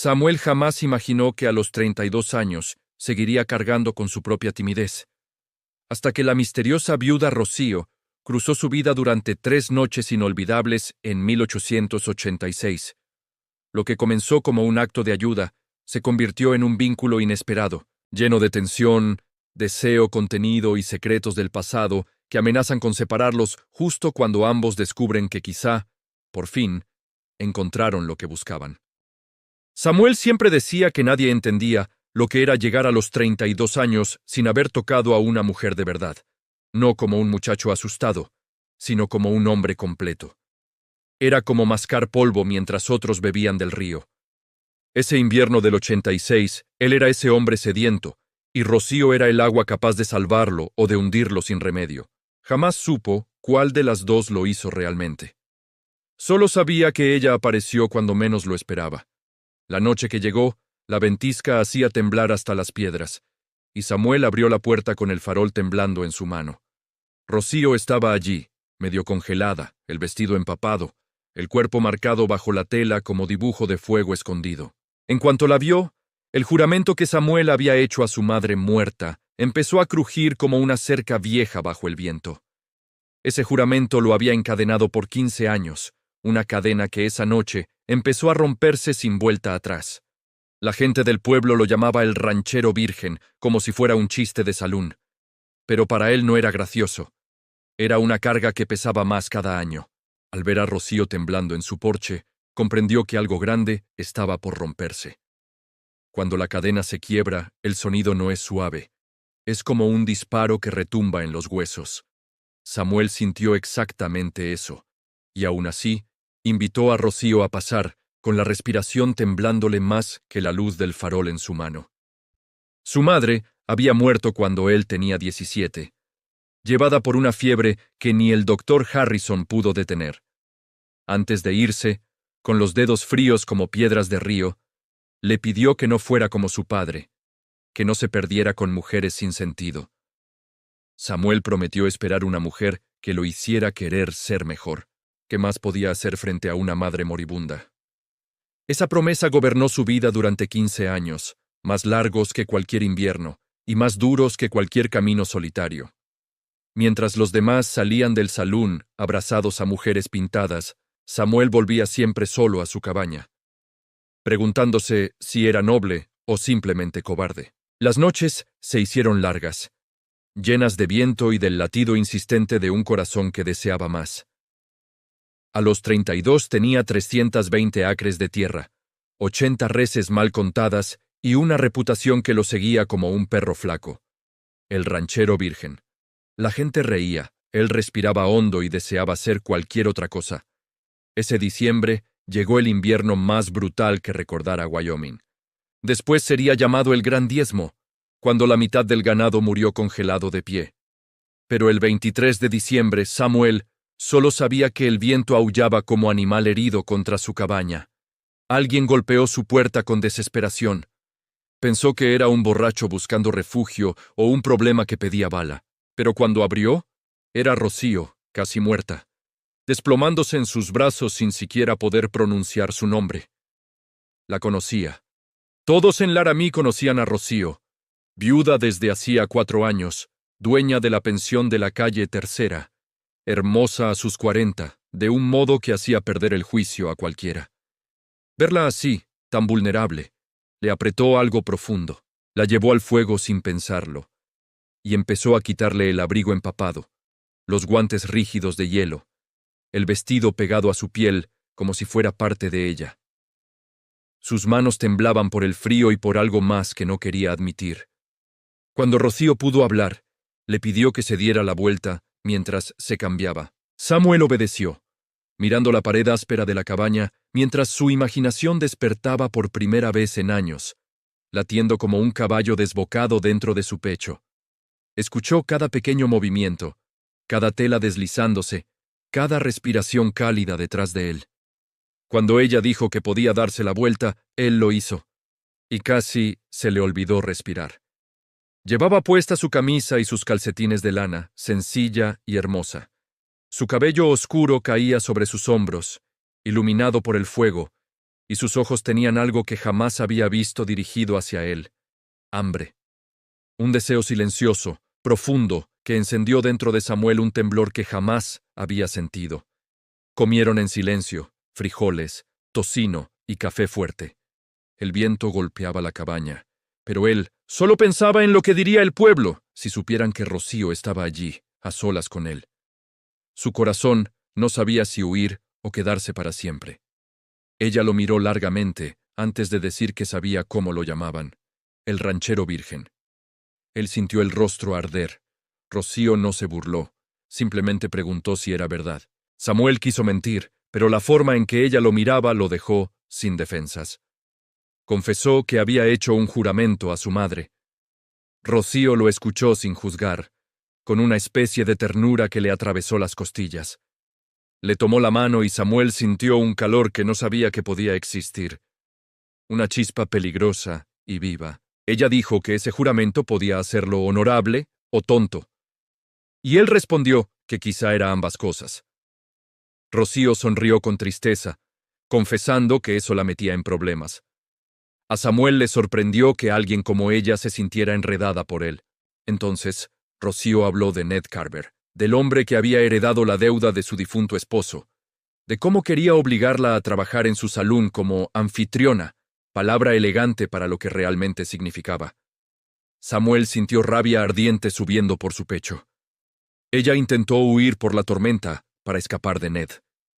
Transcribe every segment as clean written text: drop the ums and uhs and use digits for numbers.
Samuel jamás imaginó que a los 32 años seguiría cargando con su propia timidez, hasta que la misteriosa viuda Rocío cruzó su vida durante 3 noches inolvidables en 1886. Lo que comenzó como un acto de ayuda se convirtió en un vínculo inesperado, lleno de tensión, deseo contenido y secretos del pasado que amenazan con separarlos justo cuando ambos descubren que quizá, por fin, encontraron lo que buscaban. Samuel siempre decía que nadie entendía lo que era llegar a los 32 años sin haber tocado a una mujer de verdad, no como un muchacho asustado, sino como un hombre completo. Era como mascar polvo mientras otros bebían del río. Ese invierno del 86, él era ese hombre sediento, y Rocío era el agua capaz de salvarlo o de hundirlo sin remedio. Jamás supo cuál de las dos lo hizo realmente. Solo sabía que ella apareció cuando menos lo esperaba. La noche que llegó, la ventisca hacía temblar hasta las piedras, y Samuel abrió la puerta con el farol temblando en su mano. Rocío estaba allí, medio congelada, el vestido empapado, el cuerpo marcado bajo la tela como dibujo de fuego escondido. En cuanto la vio, el juramento que Samuel había hecho a su madre muerta empezó a crujir como una cerca vieja bajo el viento. Ese juramento lo había encadenado por 15 años, una cadena que esa noche empezó a romperse sin vuelta atrás. La gente del pueblo lo llamaba el ranchero virgen, como si fuera un chiste de salón. Pero para él no era gracioso. Era una carga que pesaba más cada año. Al ver a Rocío temblando en su porche, comprendió que algo grande estaba por romperse. Cuando la cadena se quiebra, el sonido no es suave. Es como un disparo que retumba en los huesos. Samuel sintió exactamente eso, y aún así, invitó a Rocío a pasar, con la respiración temblándole más que la luz del farol en su mano. Su madre había muerto cuando él tenía 17, llevada por una fiebre que ni el doctor Harrison pudo detener. Antes de irse, con los dedos fríos como piedras de río, le pidió que no fuera como su padre, que no se perdiera con mujeres sin sentido. Samuel prometió esperar una mujer que lo hiciera querer ser mejor. ¿Qué más podía hacer frente a una madre moribunda? Esa promesa gobernó su vida durante 15 años, más largos que cualquier invierno y más duros que cualquier camino solitario. Mientras los demás salían del salón, abrazados a mujeres pintadas, Samuel volvía siempre solo a su cabaña, preguntándose si era noble o simplemente cobarde. Las noches se hicieron largas, llenas de viento y del latido insistente de un corazón que deseaba más. A los 32 tenía 320 acres de tierra, 80 reses mal contadas y una reputación que lo seguía como un perro flaco. El ranchero virgen. La gente reía, él respiraba hondo y deseaba ser cualquier otra cosa. Ese diciembre llegó el invierno más brutal que recordara Wyoming. Después sería llamado el Gran Diezmo, cuando la mitad del ganado murió congelado de pie. Pero el 23 de diciembre, Samuel solo sabía que el viento aullaba como animal herido contra su cabaña. Alguien golpeó su puerta con desesperación. Pensó que era un borracho buscando refugio o un problema que pedía bala. Pero cuando abrió, era Rocío, casi muerta, desplomándose en sus brazos sin siquiera poder pronunciar su nombre. La conocía. Todos en Laramie conocían a Rocío, viuda desde hacía 4 años, dueña de la pensión de la calle Tercera, hermosa a sus 40, de un modo que hacía perder el juicio a cualquiera. Verla así, tan vulnerable, le apretó algo profundo, la llevó al fuego sin pensarlo, y empezó a quitarle el abrigo empapado, los guantes rígidos de hielo, el vestido pegado a su piel como si fuera parte de ella. Sus manos temblaban por el frío y por algo más que no quería admitir. Cuando Rocío pudo hablar, le pidió que se diera la vuelta mientras se cambiaba. Samuel obedeció, mirando la pared áspera de la cabaña mientras su imaginación despertaba por primera vez en años, latiendo como un caballo desbocado dentro de su pecho. Escuchó cada pequeño movimiento, cada tela deslizándose, cada respiración cálida detrás de él. Cuando ella dijo que podía darse la vuelta, él lo hizo, y casi se le olvidó respirar. Llevaba puesta su camisa y sus calcetines de lana, sencilla y hermosa. Su cabello oscuro caía sobre sus hombros, iluminado por el fuego, y sus ojos tenían algo que jamás había visto dirigido hacia él: hambre. Un deseo silencioso, profundo, que encendió dentro de Samuel un temblor que jamás había sentido. Comieron en silencio, frijoles, tocino y café fuerte. El viento golpeaba la cabaña, pero él solo pensaba en lo que diría el pueblo si supieran que Rocío estaba allí, a solas con él. Su corazón no sabía si huir o quedarse para siempre. Ella lo miró largamente antes de decir que sabía cómo lo llamaban: el ranchero virgen. Él sintió el rostro arder. Rocío no se burló, simplemente preguntó si era verdad. Samuel quiso mentir, pero la forma en que ella lo miraba lo dejó sin defensas. Confesó que había hecho un juramento a su madre. Rocío lo escuchó sin juzgar, con una especie de ternura que le atravesó las costillas. Le tomó la mano y Samuel sintió un calor que no sabía que podía existir. Una chispa peligrosa y viva. Ella dijo que ese juramento podía hacerlo honorable o tonto. Y él respondió que quizá era ambas cosas. Rocío sonrió con tristeza, confesando que eso la metía en problemas. A Samuel le sorprendió que alguien como ella se sintiera enredada por él. Entonces, Rocío habló de Ned Carver, del hombre que había heredado la deuda de su difunto esposo, de cómo quería obligarla a trabajar en su salón como anfitriona, palabra elegante para lo que realmente significaba. Samuel sintió rabia ardiente subiendo por su pecho. Ella intentó huir por la tormenta para escapar de Ned,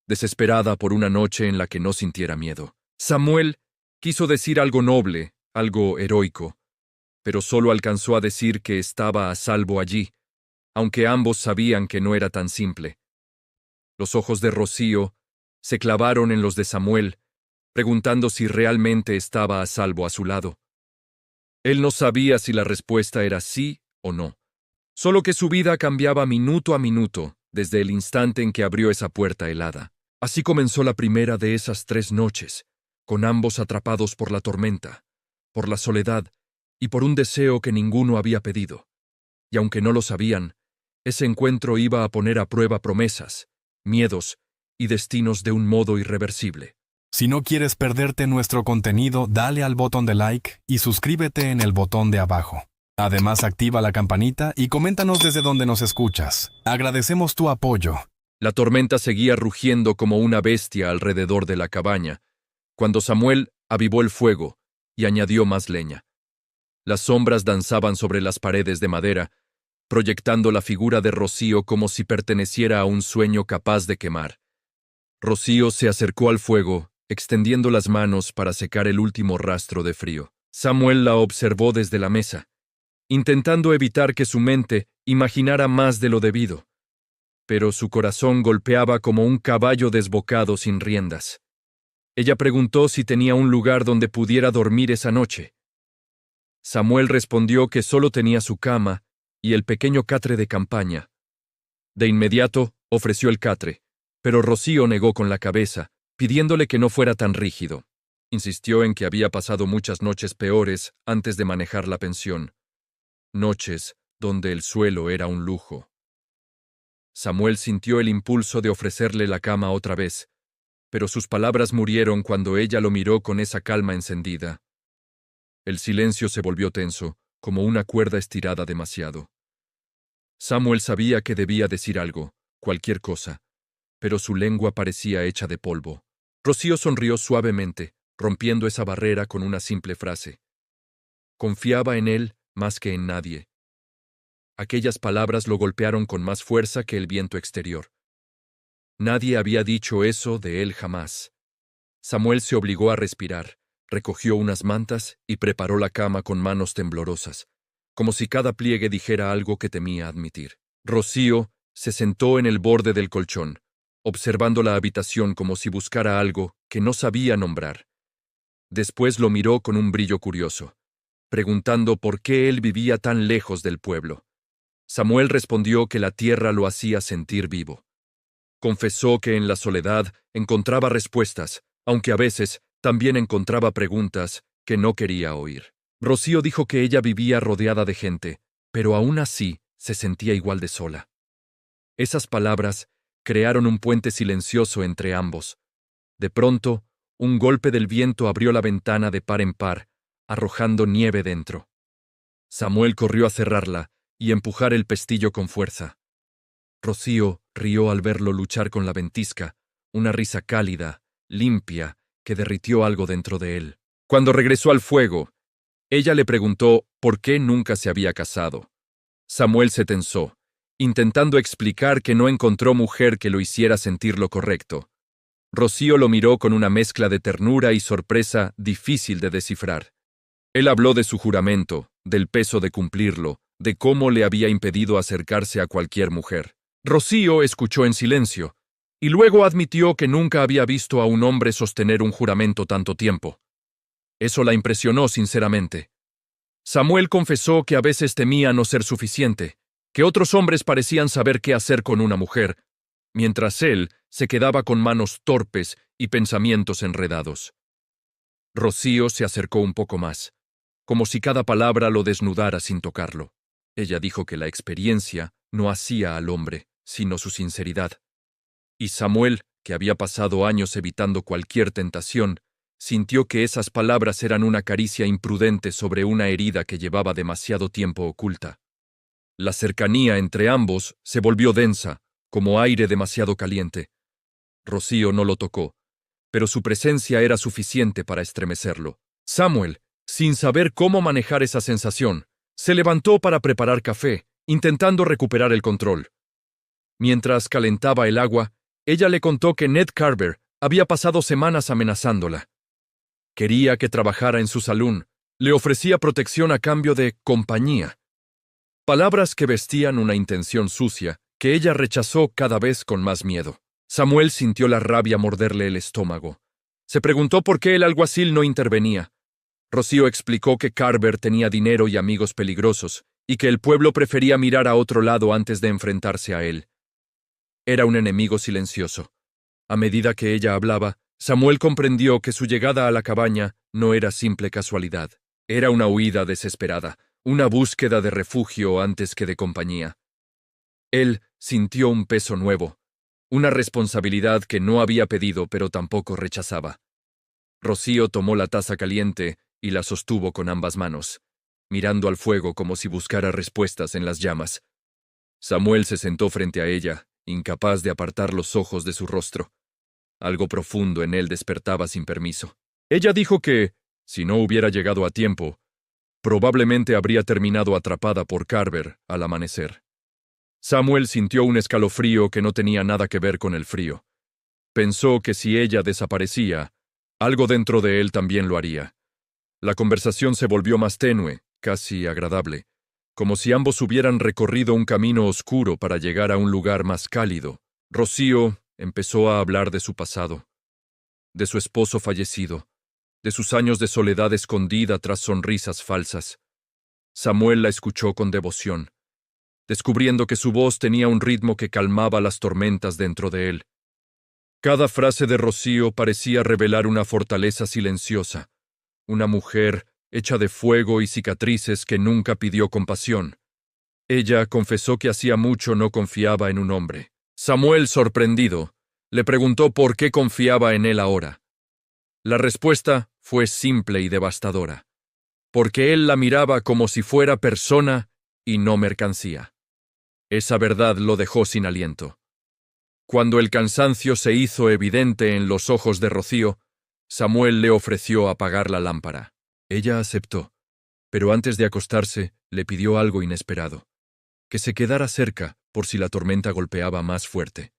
desesperada por una noche en la que no sintiera miedo. Samuel quiso decir algo noble, algo heroico, pero solo alcanzó a decir que estaba a salvo allí, aunque ambos sabían que no era tan simple. Los ojos de Rocío se clavaron en los de Samuel, preguntando si realmente estaba a salvo a su lado. Él no sabía si la respuesta era sí o no, solo que su vida cambiaba minuto a minuto desde el instante en que abrió esa puerta helada. Así comenzó la primera de esas 3 noches, con ambos atrapados por la tormenta, por la soledad y por un deseo que ninguno había pedido. Y aunque no lo sabían, ese encuentro iba a poner a prueba promesas, miedos y destinos de un modo irreversible. Si no quieres perderte nuestro contenido, dale al botón de like y suscríbete en el botón de abajo. Además, activa la campanita y coméntanos desde donde nos escuchas. Agradecemos tu apoyo. La tormenta seguía rugiendo como una bestia alrededor de la cabaña, cuando Samuel avivó el fuego y añadió más leña. Las sombras danzaban sobre las paredes de madera, proyectando la figura de Rocío como si perteneciera a un sueño capaz de quemar. Rocío se acercó al fuego, extendiendo las manos para secar el último rastro de frío. Samuel la observó desde la mesa, intentando evitar que su mente imaginara más de lo debido. Pero su corazón golpeaba como un caballo desbocado sin riendas. Ella preguntó si tenía un lugar donde pudiera dormir esa noche. Samuel respondió que solo tenía su cama y el pequeño catre de campaña. De inmediato ofreció el catre, pero Rocío negó con la cabeza, pidiéndole que no fuera tan rígido. Insistió en que había pasado muchas noches peores antes de manejar la pensión. Noches donde el suelo era un lujo. Samuel sintió el impulso de ofrecerle la cama otra vez, pero sus palabras murieron cuando ella lo miró con esa calma encendida. El silencio se volvió tenso, como una cuerda estirada demasiado. Samuel sabía que debía decir algo, cualquier cosa, pero su lengua parecía hecha de polvo. Rocío sonrió suavemente, rompiendo esa barrera con una simple frase. Confiaba en él más que en nadie. Aquellas palabras lo golpearon con más fuerza que el viento exterior. Nadie había dicho eso de él jamás. Samuel se obligó a respirar, recogió unas mantas y preparó la cama con manos temblorosas, como si cada pliegue dijera algo que temía admitir. Rocío se sentó en el borde del colchón, observando la habitación como si buscara algo que no sabía nombrar. Después lo miró con un brillo curioso, preguntando por qué él vivía tan lejos del pueblo. Samuel respondió que la tierra lo hacía sentir vivo. Confesó que en la soledad encontraba respuestas, aunque a veces también encontraba preguntas que no quería oír. Rocío dijo que ella vivía rodeada de gente, pero aún así se sentía igual de sola. Esas palabras crearon un puente silencioso entre ambos. De pronto, un golpe del viento abrió la ventana de par en par, arrojando nieve dentro. Samuel corrió a cerrarla y empujar el pestillo con fuerza. Rocío rió al verlo luchar con la ventisca, una risa cálida, limpia, que derritió algo dentro de él. Cuando regresó al fuego, ella le preguntó por qué nunca se había casado. Samuel se tensó, intentando explicar que no encontró mujer que lo hiciera sentir lo correcto. Rocío lo miró con una mezcla de ternura y sorpresa difícil de descifrar. Él habló de su juramento, del peso de cumplirlo, de cómo le había impedido acercarse a cualquier mujer. Rocío escuchó en silencio, y luego admitió que nunca había visto a un hombre sostener un juramento tanto tiempo. Eso la impresionó sinceramente. Samuel confesó que a veces temía no ser suficiente, que otros hombres parecían saber qué hacer con una mujer, mientras él se quedaba con manos torpes y pensamientos enredados. Rocío se acercó un poco más, como si cada palabra lo desnudara sin tocarlo. Ella dijo que la experiencia no hacía al hombre, sino su sinceridad. Y Samuel, que había pasado años evitando cualquier tentación, sintió que esas palabras eran una caricia imprudente sobre una herida que llevaba demasiado tiempo oculta. La cercanía entre ambos se volvió densa, como aire demasiado caliente. Rocío no lo tocó, pero su presencia era suficiente para estremecerlo. Samuel, sin saber cómo manejar esa sensación, se levantó para preparar café, intentando recuperar el control. Mientras calentaba el agua, ella le contó que Ned Carver había pasado semanas amenazándola. Quería que trabajara en su salón, le ofrecía protección a cambio de compañía. Palabras que vestían una intención sucia, que ella rechazó cada vez con más miedo. Samuel sintió la rabia morderle el estómago. Se preguntó por qué el alguacil no intervenía. Rocío explicó que Carver tenía dinero y amigos peligrosos, y que el pueblo prefería mirar a otro lado antes de enfrentarse a él. Era un enemigo silencioso. A medida que ella hablaba, Samuel comprendió que su llegada a la cabaña no era simple casualidad. Era una huida desesperada, una búsqueda de refugio antes que de compañía. Él sintió un peso nuevo, una responsabilidad que no había pedido pero tampoco rechazaba. Rocío tomó la taza caliente y la sostuvo con ambas manos, mirando al fuego como si buscara respuestas en las llamas. Samuel se sentó frente a ella, incapaz de apartar los ojos de su rostro. Algo profundo en él despertaba sin permiso. Ella dijo que, si no hubiera llegado a tiempo, probablemente habría terminado atrapada por Carver al amanecer. Samuel sintió un escalofrío que no tenía nada que ver con el frío. Pensó que si ella desaparecía, algo dentro de él también lo haría. La conversación se volvió más tenue, casi agradable, como si ambos hubieran recorrido un camino oscuro para llegar a un lugar más cálido. Rocío empezó a hablar de su pasado, de su esposo fallecido, de sus años de soledad escondida tras sonrisas falsas. Samuel la escuchó con devoción, descubriendo que su voz tenía un ritmo que calmaba las tormentas dentro de él. Cada frase de Rocío parecía revelar una fortaleza silenciosa, una mujer hecha de fuego y cicatrices que nunca pidió compasión. Ella confesó que hacía mucho no confiaba en un hombre. Samuel, sorprendido, le preguntó por qué confiaba en él ahora. La respuesta fue simple y devastadora, porque él la miraba como si fuera persona y no mercancía. Esa verdad lo dejó sin aliento. Cuando el cansancio se hizo evidente en los ojos de Rocío, Samuel le ofreció apagar la lámpara. Ella aceptó, pero antes de acostarse le pidió algo inesperado: que se quedara cerca por si la tormenta golpeaba más fuerte.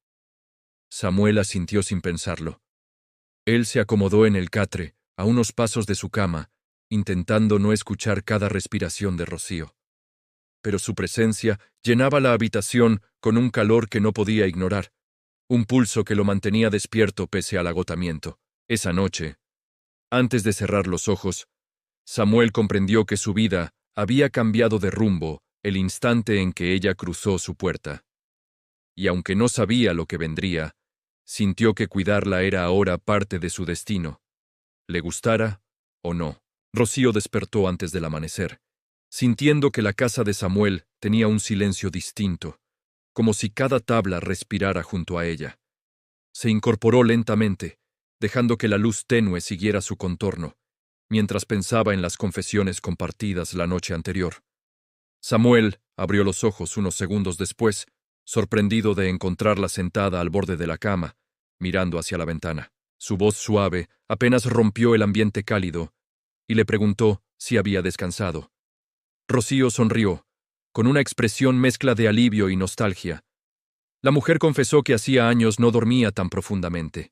Samuel asintió sin pensarlo. Él se acomodó en el catre, a unos pasos de su cama, intentando no escuchar cada respiración de Rocío. Pero su presencia llenaba la habitación con un calor que no podía ignorar, un pulso que lo mantenía despierto pese al agotamiento. Esa noche, antes de cerrar los ojos, Samuel comprendió que su vida había cambiado de rumbo el instante en que ella cruzó su puerta. Y aunque no sabía lo que vendría, sintió que cuidarla era ahora parte de su destino. Le gustara o no. Rocío despertó antes del amanecer, sintiendo que la casa de Samuel tenía un silencio distinto, como si cada tabla respirara junto a ella. Se incorporó lentamente, dejando que la luz tenue siguiera su contorno, mientras pensaba en las confesiones compartidas la noche anterior. Samuel abrió los ojos unos segundos después, sorprendido de encontrarla sentada al borde de la cama, mirando hacia la ventana. Su voz suave apenas rompió el ambiente cálido y le preguntó si había descansado. Rocío sonrió, con una expresión mezcla de alivio y nostalgia. La mujer confesó que hacía años no dormía tan profundamente.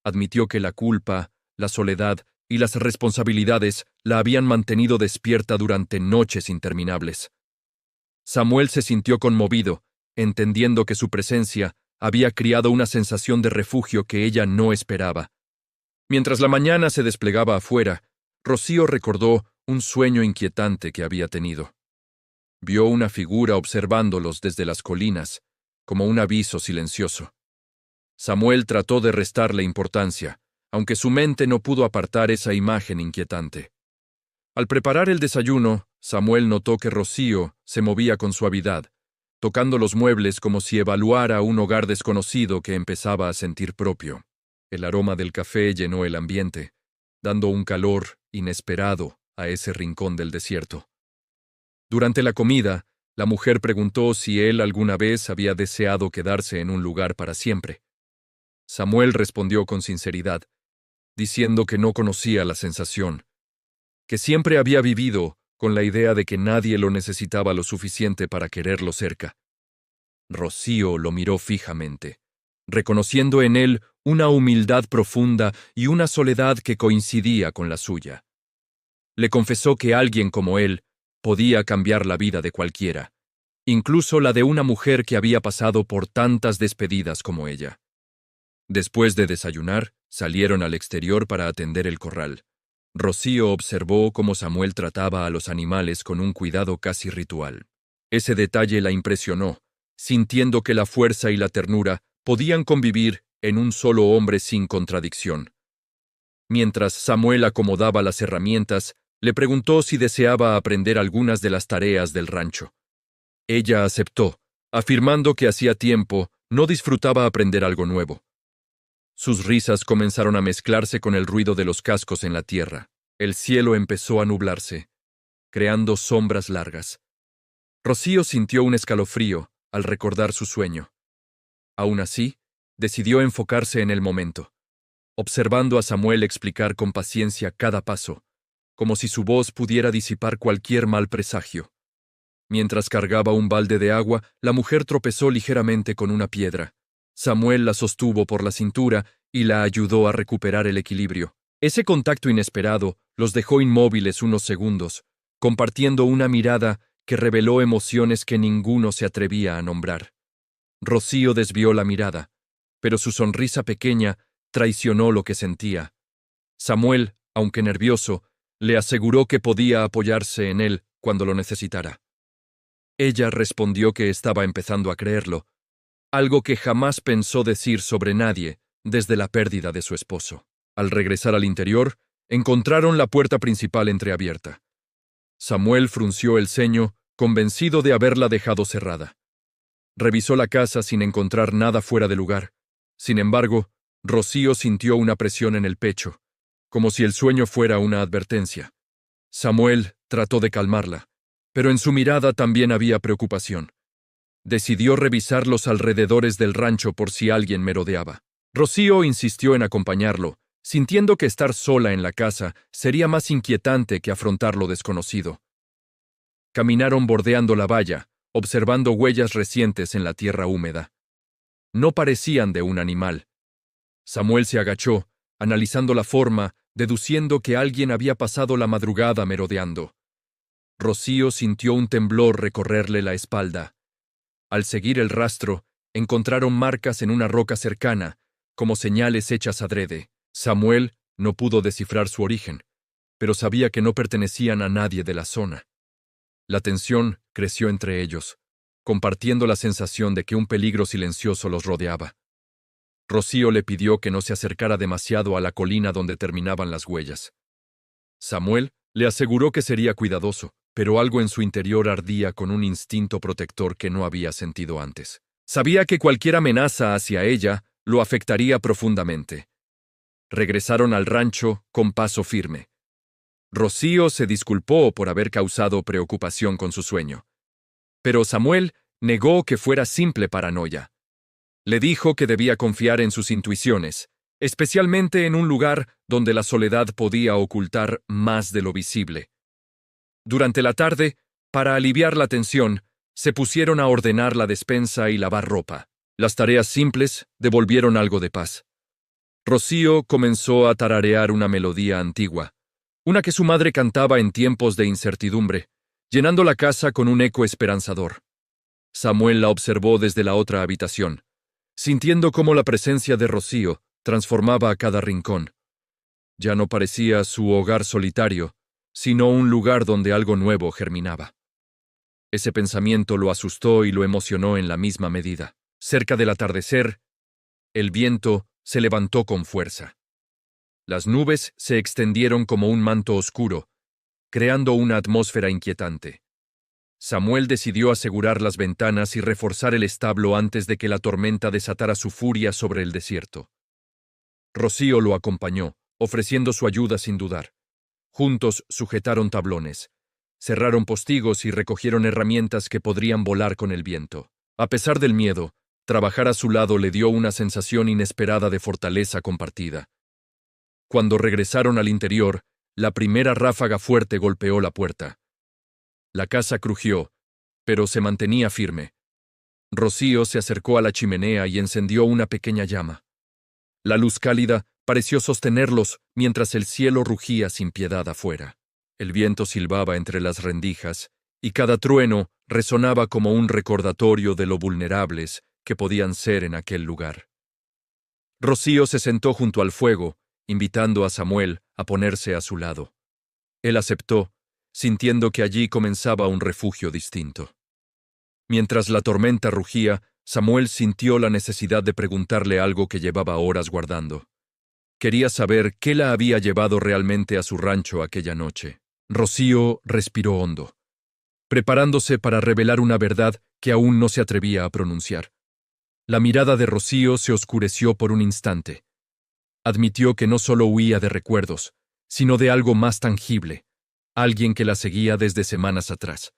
Admitió que la culpa, la soledad y las responsabilidades la habían mantenido despierta durante noches interminables. Samuel se sintió conmovido, entendiendo que su presencia había criado una sensación de refugio que ella no esperaba. Mientras la mañana se desplegaba afuera, Rocío recordó un sueño inquietante que había tenido. Vio una figura observándolos desde las colinas, como un aviso silencioso. Samuel trató de restarle importancia, aunque su mente no pudo apartar esa imagen inquietante. Al preparar el desayuno, Samuel notó que Rocío se movía con suavidad, tocando los muebles como si evaluara un hogar desconocido que empezaba a sentir propio. El aroma del café llenó el ambiente, dando un calor inesperado a ese rincón del desierto. Durante la comida, la mujer preguntó si él alguna vez había deseado quedarse en un lugar para siempre. Samuel respondió con sinceridad, diciendo que no conocía la sensación, que siempre había vivido con la idea de que nadie lo necesitaba lo suficiente para quererlo cerca. Rocío lo miró fijamente, reconociendo en él una humildad profunda y una soledad que coincidía con la suya. Le confesó que alguien como él podía cambiar la vida de cualquiera, incluso la de una mujer que había pasado por tantas despedidas como ella. Después de desayunar, salieron al exterior para atender el corral. Rocío observó cómo Samuel trataba a los animales con un cuidado casi ritual. Ese detalle la impresionó, sintiendo que la fuerza y la ternura podían convivir en un solo hombre sin contradicción. Mientras Samuel acomodaba las herramientas, le preguntó si deseaba aprender algunas de las tareas del rancho. Ella aceptó, afirmando que hacía tiempo no disfrutaba aprender algo nuevo. Sus risas comenzaron a mezclarse con el ruido de los cascos en la tierra. El cielo empezó a nublarse, creando sombras largas. Rocío sintió un escalofrío al recordar su sueño. Aún así, decidió enfocarse en el momento, observando a Samuel explicar con paciencia cada paso, como si su voz pudiera disipar cualquier mal presagio. Mientras cargaba un balde de agua, la mujer tropezó ligeramente con una piedra. Samuel la sostuvo por la cintura y la ayudó a recuperar el equilibrio. Ese contacto inesperado los dejó inmóviles unos segundos, compartiendo una mirada que reveló emociones que ninguno se atrevía a nombrar. Rocío desvió la mirada, pero su sonrisa pequeña traicionó lo que sentía. Samuel, aunque nervioso, le aseguró que podía apoyarse en él cuando lo necesitara. Ella respondió que estaba empezando a creerlo, algo que jamás pensó decir sobre nadie desde la pérdida de su esposo. Al regresar al interior, encontraron la puerta principal entreabierta. Samuel frunció el ceño, convencido de haberla dejado cerrada. Revisó la casa sin encontrar nada fuera de lugar. Sin embargo, Rocío sintió una presión en el pecho, como si el sueño fuera una advertencia. Samuel trató de calmarla, pero en su mirada también había preocupación. Decidió revisar los alrededores del rancho por si alguien merodeaba. Rocío insistió en acompañarlo, sintiendo que estar sola en la casa sería más inquietante que afrontar lo desconocido. Caminaron bordeando la valla, observando huellas recientes en la tierra húmeda. No parecían de un animal. Samuel se agachó, analizando la forma, deduciendo que alguien había pasado la madrugada merodeando. Rocío sintió un temblor recorrerle la espalda. Al seguir el rastro, encontraron marcas en una roca cercana, como señales hechas adrede. Samuel no pudo descifrar su origen, pero sabía que no pertenecían a nadie de la zona. La tensión creció entre ellos, compartiendo la sensación de que un peligro silencioso los rodeaba. Rocío le pidió que no se acercara demasiado a la colina donde terminaban las huellas. Samuel le aseguró que sería cuidadoso, pero algo en su interior ardía con un instinto protector que no había sentido antes. Sabía que cualquier amenaza hacia ella lo afectaría profundamente. Regresaron al rancho con paso firme. Rocío se disculpó por haber causado preocupación con su sueño. Pero Samuel negó que fuera simple paranoia. Le dijo que debía confiar en sus intuiciones, especialmente en un lugar donde la soledad podía ocultar más de lo visible. Durante la tarde, para aliviar la tensión, se pusieron a ordenar la despensa y lavar ropa. Las tareas simples devolvieron algo de paz. Rocío comenzó a tararear una melodía antigua, una que su madre cantaba en tiempos de incertidumbre, llenando la casa con un eco esperanzador. Samuel la observó desde la otra habitación, sintiendo cómo la presencia de Rocío transformaba a cada rincón. Ya no parecía su hogar solitario, sino un lugar donde algo nuevo germinaba. Ese pensamiento lo asustó y lo emocionó en la misma medida. Cerca del atardecer, el viento se levantó con fuerza. Las nubes se extendieron como un manto oscuro, creando una atmósfera inquietante. Samuel decidió asegurar las ventanas y reforzar el establo antes de que la tormenta desatara su furia sobre el desierto. Rocío lo acompañó, ofreciendo su ayuda sin dudar. Juntos sujetaron tablones, cerraron postigos y recogieron herramientas que podrían volar con el viento. A pesar del miedo, trabajar a su lado le dio una sensación inesperada de fortaleza compartida. Cuando regresaron al interior, la primera ráfaga fuerte golpeó la puerta. La casa crujió, pero se mantenía firme. Rocío se acercó a la chimenea y encendió una pequeña llama. La luz cálida pareció sostenerlos mientras el cielo rugía sin piedad afuera. El viento silbaba entre las rendijas, y cada trueno resonaba como un recordatorio de lo vulnerables que podían ser en aquel lugar. Rocío se sentó junto al fuego, invitando a Samuel a ponerse a su lado. Él aceptó, sintiendo que allí comenzaba un refugio distinto. Mientras la tormenta rugía, Samuel sintió la necesidad de preguntarle algo que llevaba horas guardando. Quería saber qué la había llevado realmente a su rancho aquella noche. Rocío respiró hondo, preparándose para revelar una verdad que aún no se atrevía a pronunciar. La mirada de Rocío se oscureció por un instante. Admitió que no solo huía de recuerdos, sino de algo más tangible, alguien que la seguía desde semanas atrás.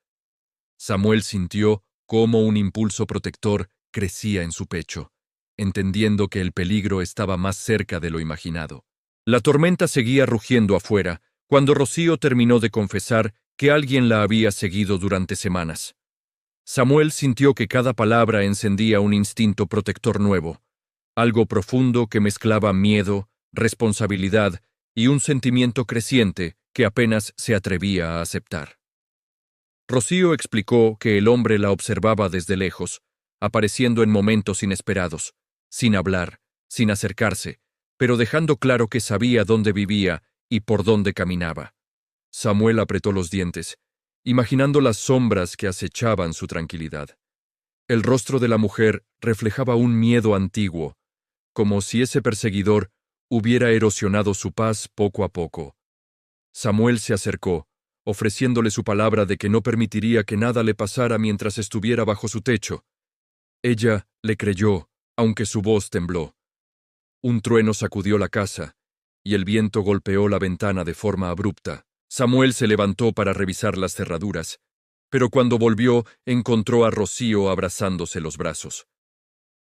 Samuel sintió cómo un impulso protector crecía en su pecho, entendiendo que el peligro estaba más cerca de lo imaginado. La tormenta seguía rugiendo afuera, cuando Rocío terminó de confesar que alguien la había seguido durante semanas. Samuel sintió que cada palabra encendía un instinto protector nuevo, algo profundo que mezclaba miedo, responsabilidad y un sentimiento creciente que apenas se atrevía a aceptar. Rocío explicó que el hombre la observaba desde lejos, apareciendo en momentos inesperados, sin hablar, sin acercarse, pero dejando claro que sabía dónde vivía y por dónde caminaba. Samuel apretó los dientes, imaginando las sombras que acechaban su tranquilidad. El rostro de la mujer reflejaba un miedo antiguo, como si ese perseguidor hubiera erosionado su paz poco a poco. Samuel se acercó, ofreciéndole su palabra de que no permitiría que nada le pasara mientras estuviera bajo su techo. Ella le creyó, aunque su voz tembló. Un trueno sacudió la casa, y el viento golpeó la ventana de forma abrupta. Samuel se levantó para revisar las cerraduras, pero cuando volvió encontró a Rocío abrazándose los brazos.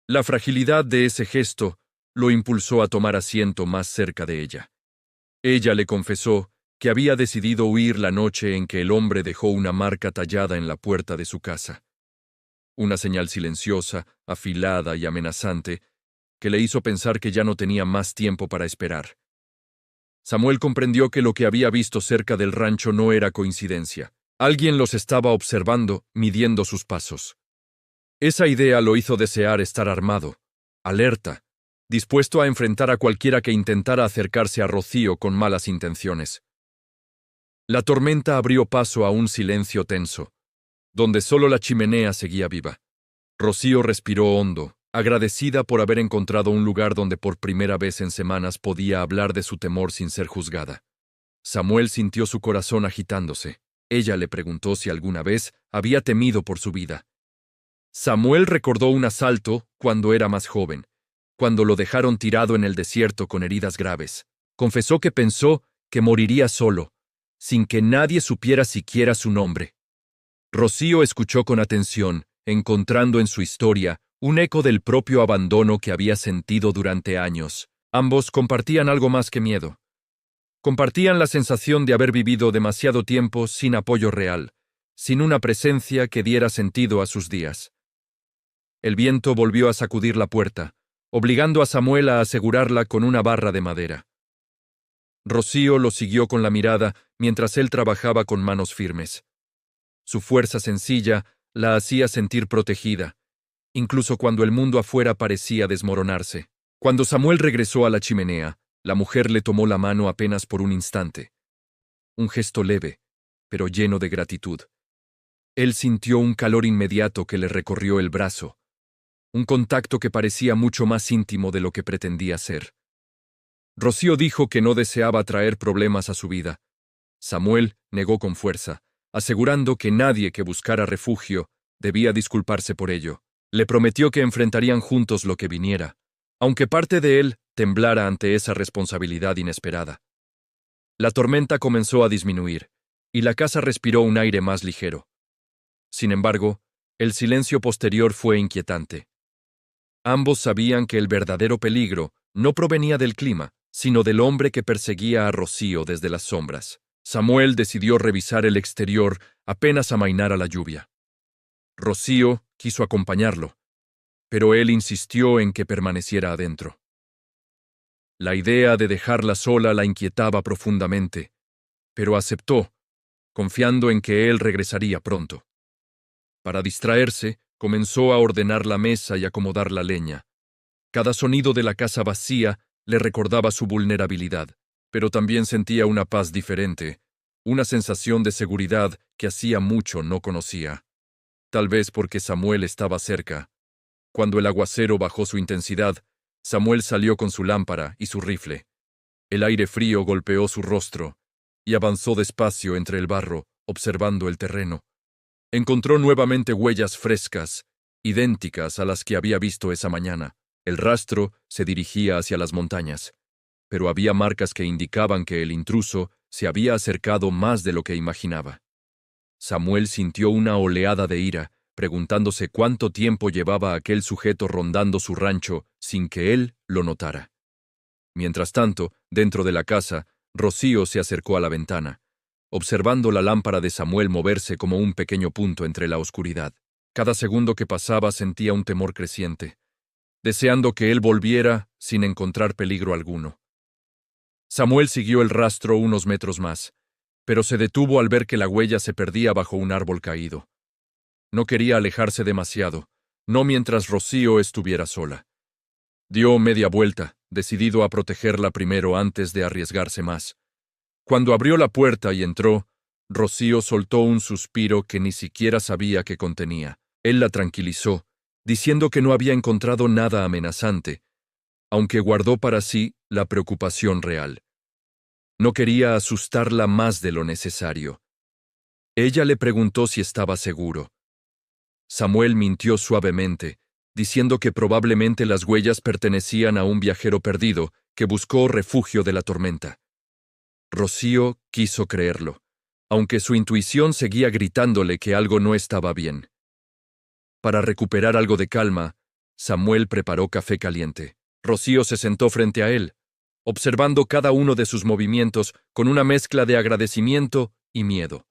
La fragilidad de ese gesto lo impulsó a tomar asiento más cerca de ella. Ella le confesó que había decidido huir la noche en que el hombre dejó una marca tallada en la puerta de su casa. Una señal silenciosa, afilada y amenazante, que le hizo pensar que ya no tenía más tiempo para esperar. Samuel comprendió que lo que había visto cerca del rancho no era coincidencia. Alguien los estaba observando, midiendo sus pasos. Esa idea lo hizo desear estar armado, alerta, dispuesto a enfrentar a cualquiera que intentara acercarse a Rocío con malas intenciones. La tormenta abrió paso a un silencio tenso, donde solo la chimenea seguía viva. Rocío respiró hondo, agradecida por haber encontrado un lugar donde por primera vez en semanas podía hablar de su temor sin ser juzgada. Samuel sintió su corazón agitándose. Ella le preguntó si alguna vez había temido por su vida. Samuel recordó un asalto cuando era más joven, cuando lo dejaron tirado en el desierto con heridas graves. Confesó que pensó que moriría solo, sin que nadie supiera siquiera su nombre. Rocío escuchó con atención, encontrando en su historia un eco del propio abandono que había sentido durante años. Ambos compartían algo más que miedo. Compartían la sensación de haber vivido demasiado tiempo sin apoyo real, sin una presencia que diera sentido a sus días. El viento volvió a sacudir la puerta, obligando a Samuel a asegurarla con una barra de madera. Rocío lo siguió con la mirada mientras él trabajaba con manos firmes. Su fuerza sencilla la hacía sentir protegida, incluso cuando el mundo afuera parecía desmoronarse. Cuando Samuel regresó a la chimenea, la mujer le tomó la mano apenas por un instante. Un gesto leve, pero lleno de gratitud. Él sintió un calor inmediato que le recorrió el brazo, un contacto que parecía mucho más íntimo de lo que pretendía ser. Rocío dijo que no deseaba traer problemas a su vida. Samuel negó con fuerza, asegurando que nadie que buscara refugio debía disculparse por ello. Le prometió que enfrentarían juntos lo que viniera, aunque parte de él temblara ante esa responsabilidad inesperada. La tormenta comenzó a disminuir, y la casa respiró un aire más ligero. Sin embargo, el silencio posterior fue inquietante. Ambos sabían que el verdadero peligro no provenía del clima, sino del hombre que perseguía a Rocío desde las sombras. Samuel decidió revisar el exterior apenas amainara la lluvia. Rocío quiso acompañarlo, pero él insistió en que permaneciera adentro. La idea de dejarla sola la inquietaba profundamente, pero aceptó, confiando en que él regresaría pronto. Para distraerse, comenzó a ordenar la mesa y acomodar la leña. Cada sonido de la casa vacía le recordaba su vulnerabilidad, pero también sentía una paz diferente, una sensación de seguridad que hacía mucho no conocía. Tal vez porque Samuel estaba cerca. Cuando el aguacero bajó su intensidad, Samuel salió con su lámpara y su rifle. El aire frío golpeó su rostro, y avanzó despacio entre el barro, observando el terreno. Encontró nuevamente huellas frescas, idénticas a las que había visto esa mañana. El rastro se dirigía hacia las montañas, pero había marcas que indicaban que el intruso se había acercado más de lo que imaginaba. Samuel sintió una oleada de ira, preguntándose cuánto tiempo llevaba aquel sujeto rondando su rancho sin que él lo notara. Mientras tanto, dentro de la casa, Rocío se acercó a la ventana, observando la lámpara de Samuel moverse como un pequeño punto entre la oscuridad. Cada segundo que pasaba sentía un temor creciente, deseando que él volviera sin encontrar peligro alguno. Samuel siguió el rastro unos metros más, pero se detuvo al ver que la huella se perdía bajo un árbol caído. No quería alejarse demasiado, no mientras Rocío estuviera sola. Dio media vuelta, decidido a protegerla primero antes de arriesgarse más. Cuando abrió la puerta y entró, Rocío soltó un suspiro que ni siquiera sabía que contenía. Él la tranquilizó, diciendo que no había encontrado nada amenazante, aunque guardó para sí la preocupación real. No quería asustarla más de lo necesario. Ella le preguntó si estaba seguro. Samuel mintió suavemente, diciendo que probablemente las huellas pertenecían a un viajero perdido que buscó refugio de la tormenta. Rocío quiso creerlo, aunque su intuición seguía gritándole que algo no estaba bien. Para recuperar algo de calma, Samuel preparó café caliente. Rocío se sentó frente a él, observando cada uno de sus movimientos con una mezcla de agradecimiento y miedo.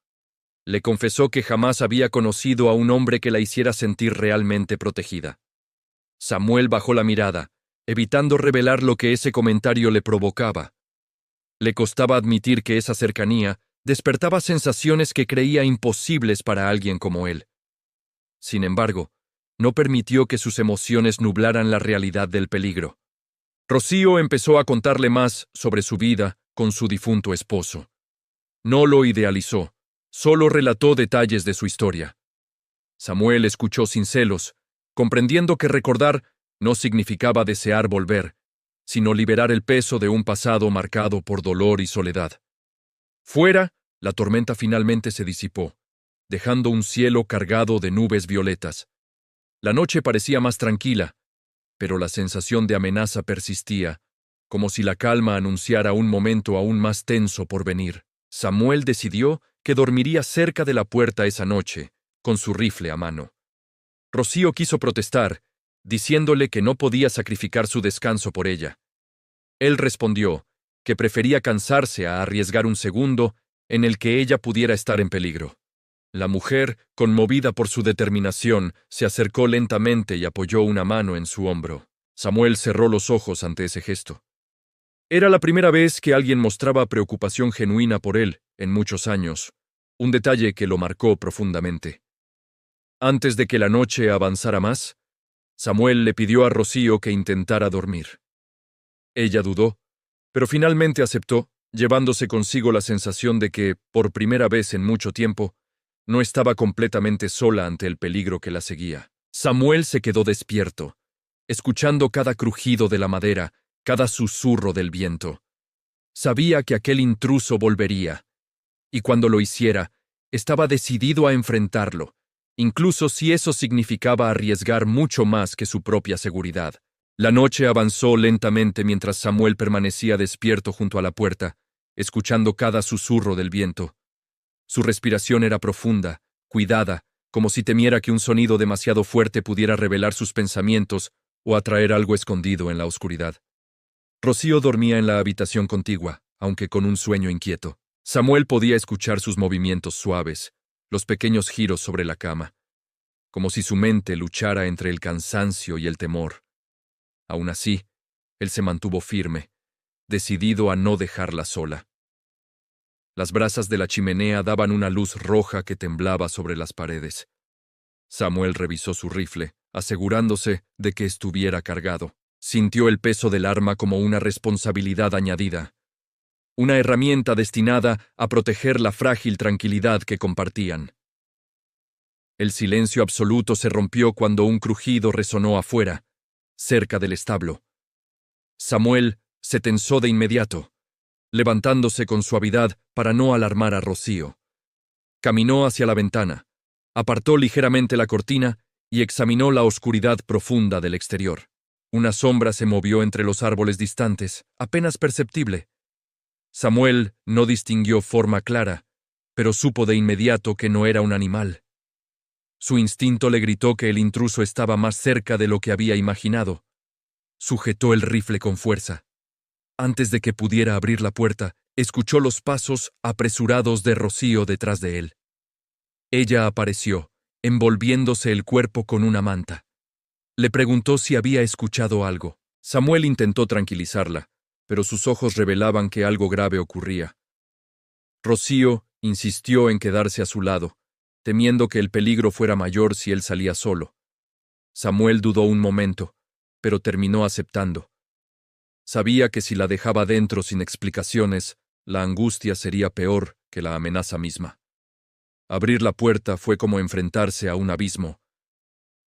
Le confesó que jamás había conocido a un hombre que la hiciera sentir realmente protegida. Samuel bajó la mirada, evitando revelar lo que ese comentario le provocaba. Le costaba admitir que esa cercanía despertaba sensaciones que creía imposibles para alguien como él. Sin embargo, no permitió que sus emociones nublaran la realidad del peligro. Rocío empezó a contarle más sobre su vida con su difunto esposo. No lo idealizó, solo relató detalles de su historia. Samuel escuchó sin celos, comprendiendo que recordar no significaba desear volver, sino liberar el peso de un pasado marcado por dolor y soledad. Fuera, la tormenta finalmente se disipó, dejando un cielo cargado de nubes violetas. La noche parecía más tranquila, pero la sensación de amenaza persistía, como si la calma anunciara un momento aún más tenso por venir. Samuel decidió que dormiría cerca de la puerta esa noche, con su rifle a mano. Rocío quiso protestar, diciéndole que no podía sacrificar su descanso por ella. Él respondió que prefería cansarse a arriesgar un segundo en el que ella pudiera estar en peligro. La mujer, conmovida por su determinación, se acercó lentamente y apoyó una mano en su hombro. Samuel cerró los ojos ante ese gesto. Era la primera vez que alguien mostraba preocupación genuina por él en muchos años, un detalle que lo marcó profundamente. Antes de que la noche avanzara más, Samuel le pidió a Rocío que intentara dormir. Ella dudó, pero finalmente aceptó, llevándose consigo la sensación de que, por primera vez en mucho tiempo, no estaba completamente sola ante el peligro que la seguía. Samuel se quedó despierto, escuchando cada crujido de la madera, cada susurro del viento. Sabía que aquel intruso volvería, y cuando lo hiciera, estaba decidido a enfrentarlo, incluso si eso significaba arriesgar mucho más que su propia seguridad. La noche avanzó lentamente mientras Samuel permanecía despierto junto a la puerta, escuchando cada susurro del viento. Su respiración era profunda, cuidada, como si temiera que un sonido demasiado fuerte pudiera revelar sus pensamientos o atraer algo escondido en la oscuridad. Rocío dormía en la habitación contigua, aunque con un sueño inquieto. Samuel podía escuchar sus movimientos suaves, los pequeños giros sobre la cama, como si su mente luchara entre el cansancio y el temor. Aún así, él se mantuvo firme, decidido a no dejarla sola. Las brasas de la chimenea daban una luz roja que temblaba sobre las paredes. Samuel revisó su rifle, asegurándose de que estuviera cargado. Sintió el peso del arma como una responsabilidad añadida, una herramienta destinada a proteger la frágil tranquilidad que compartían. El silencio absoluto se rompió cuando un crujido resonó afuera, cerca del establo. Samuel se tensó de inmediato, levantándose con suavidad para no alarmar a Rocío. Caminó hacia la ventana, apartó ligeramente la cortina y examinó la oscuridad profunda del exterior. Una sombra se movió entre los árboles distantes, apenas perceptible. Samuel no distinguió forma clara, pero supo de inmediato que no era un animal. Su instinto le gritó que el intruso estaba más cerca de lo que había imaginado. Sujetó el rifle con fuerza. Antes de que pudiera abrir la puerta, escuchó los pasos apresurados de Rocío detrás de él. Ella apareció, envolviéndose el cuerpo con una manta. Le preguntó si había escuchado algo. Samuel intentó tranquilizarla, pero sus ojos revelaban que algo grave ocurría. Rocío insistió en quedarse a su lado, temiendo que el peligro fuera mayor si él salía solo. Samuel dudó un momento, pero terminó aceptando. Sabía que si la dejaba dentro sin explicaciones, la angustia sería peor que la amenaza misma. Abrir la puerta fue como enfrentarse a un abismo.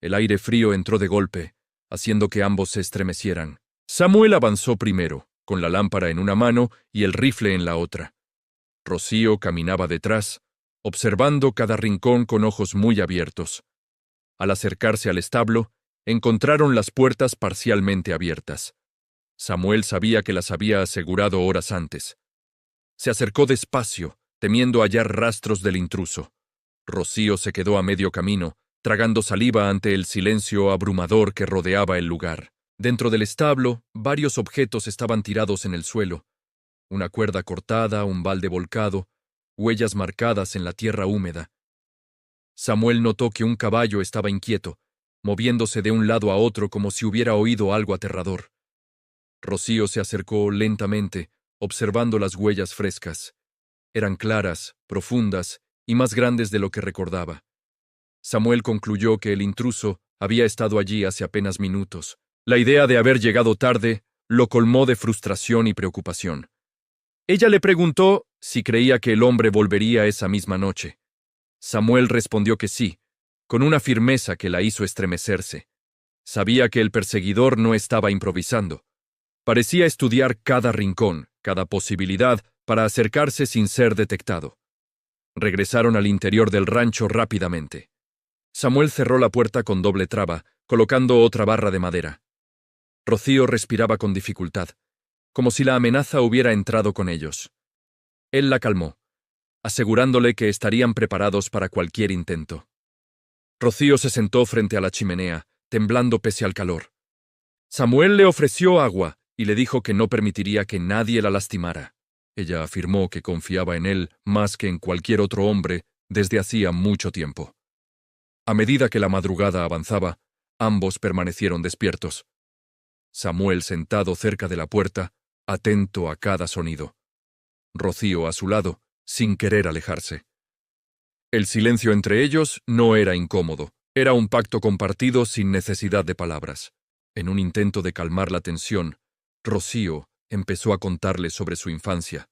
El aire frío entró de golpe, haciendo que ambos se estremecieran. Samuel avanzó primero, con la lámpara en una mano y el rifle en la otra. Rocío caminaba detrás, observando cada rincón con ojos muy abiertos. Al acercarse al establo, encontraron las puertas parcialmente abiertas. Samuel sabía que las había asegurado horas antes. Se acercó despacio, temiendo hallar rastros del intruso. Rocío se quedó a medio camino, tragando saliva ante el silencio abrumador que rodeaba el lugar. Dentro del establo, varios objetos estaban tirados en el suelo. Una cuerda cortada, un balde volcado, huellas marcadas en la tierra húmeda. Samuel notó que un caballo estaba inquieto, moviéndose de un lado a otro como si hubiera oído algo aterrador. Rocío se acercó lentamente, observando las huellas frescas. Eran claras, profundas y más grandes de lo que recordaba. Samuel concluyó que el intruso había estado allí hace apenas minutos. La idea de haber llegado tarde lo colmó de frustración y preocupación. Ella le preguntó si creía que el hombre volvería esa misma noche. Samuel respondió que sí, con una firmeza que la hizo estremecerse. Sabía que el perseguidor no estaba improvisando. Parecía estudiar cada rincón, cada posibilidad para acercarse sin ser detectado. Regresaron al interior del rancho rápidamente. Samuel cerró la puerta con doble traba, colocando otra barra de madera. Rocío respiraba con dificultad, como si la amenaza hubiera entrado con ellos. Él la calmó, asegurándole que estarían preparados para cualquier intento. Rocío se sentó frente a la chimenea, temblando pese al calor. Samuel le ofreció agua y le dijo que no permitiría que nadie la lastimara. Ella afirmó que confiaba en él más que en cualquier otro hombre desde hacía mucho tiempo. A medida que la madrugada avanzaba, ambos permanecieron despiertos. Samuel sentado cerca de la puerta, atento a cada sonido. Rocío a su lado, sin querer alejarse. El silencio entre ellos no era incómodo, era un pacto compartido sin necesidad de palabras. En un intento de calmar la tensión, Rocío empezó a contarle sobre su infancia,